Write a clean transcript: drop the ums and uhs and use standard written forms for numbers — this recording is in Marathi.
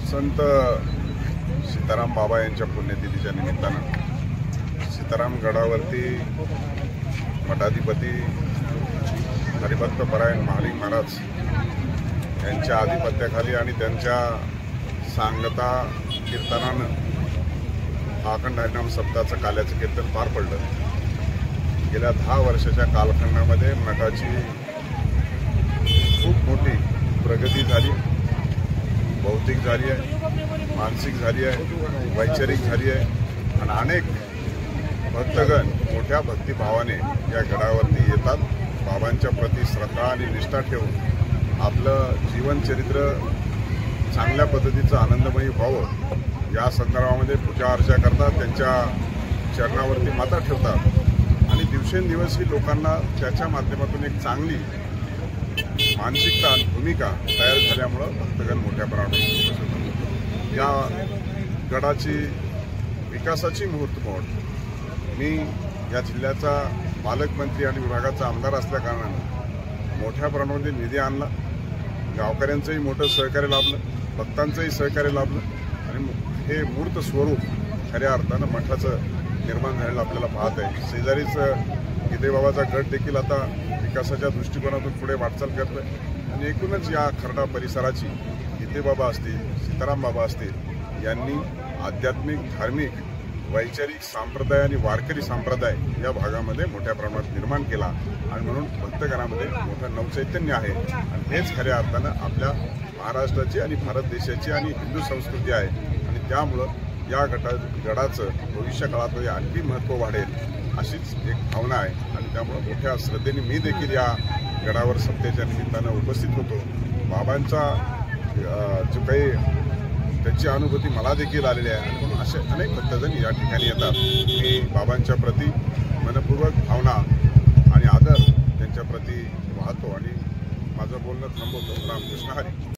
संत सीताराम बाबा यांच्या पुण्यतिथीच्या निमित्तानं सीताराम गडावरती मठाधिपती हरिभक्त परायण महालिंग महाराज यांच्या आधिपत्याखाली आणि त्यांच्या सांगता कीर्तनानं अखंड हरिनाम सप्ताहाचं काल्याचं कीर्तन पार पडलं। गेल्या 10 वर्षाच्या कालखंडामध्ये मठाची खूप मोठी प्रगती झाली, भौतिक झाली आहे, मानसिक झाली आहे, वैचारिक झाली आहे आणि अनेक भक्तगण मोठ्या भक्तिभावाने या गडावरती येतात। बाबांच्या प्रती श्रद्धा आणि निष्ठा ठेवून आपलं जीवनचरित्र चांगल्या पद्धतीचं आनंदमयी व्हावं या संदर्भामध्ये पूजा अर्चा करतात, त्यांच्या चरणावरती माथा ठेवतात आणि दिवसेंदिवस ही लोकांना त्याच्या माध्यमातून एक चांगली मानसिकता आणि भूमिका तयार झाल्यामुळं भक्तगण मोठ्या प्रमाणात या गडाची विकासाची मुहूर्तमेढ मी या जिल्ह्याचा पालकमंत्री आणि विभागाचा आमदार असल्या कारणाने मोठ्या प्रमाणामध्ये निधी आणला। गावकऱ्यांचंही मोठं सहकार्य लाभलं, भक्तांचंही सहकार्य लाभलं आणि हे मूर्त स्वरूप खऱ्या अर्थानं मठाचं निर्माण झालेलं आपल्याला पाहत आहे। शेजारीच गीतेबाबाचा गट देखील आता विकासाच्या दृष्टिकोनातून पुढे वाटचाल करतोय आणि एकूणच या खर्डा परिसराची गीतेबाबा असतील, सीताराम बाबा असतील यांनी आध्यात्मिक, धार्मिक, वैचारिक संप्रदाय आणि वारकरी संप्रदाय या भागामध्ये मोठ्या प्रमाणात निर्माण केला आणि म्हणून भक्तगणामध्ये मोठं नवचैतन्य आहे आणि हेच खऱ्या अर्थानं आपल्या महाराष्ट्राची आणि भारत देशाची आणि हिंदू संस्कृती आहे आणि त्यामुळं या गडाचं भविष्य काळामध्ये आणखी महत्त्व वाढेल अशीच एक भावना आहे आणि त्यामुळे मोठ्या श्रद्धेने मी देखील या गडावर सप्त्याच्या निमित्तानं उपस्थित होतो। बाबांचा जो काही त्याची अनुभूती मला देखील आलेली आहे आणि म्हणून असे अनेक भक्तजण या ठिकाणी येतात। मी बाबांच्या प्रती मनपूर्वक भावना आणि आदर त्यांच्या प्रती वाहतो आणि माझं बोलणं थांबवतो। रामकृष्ण हरी।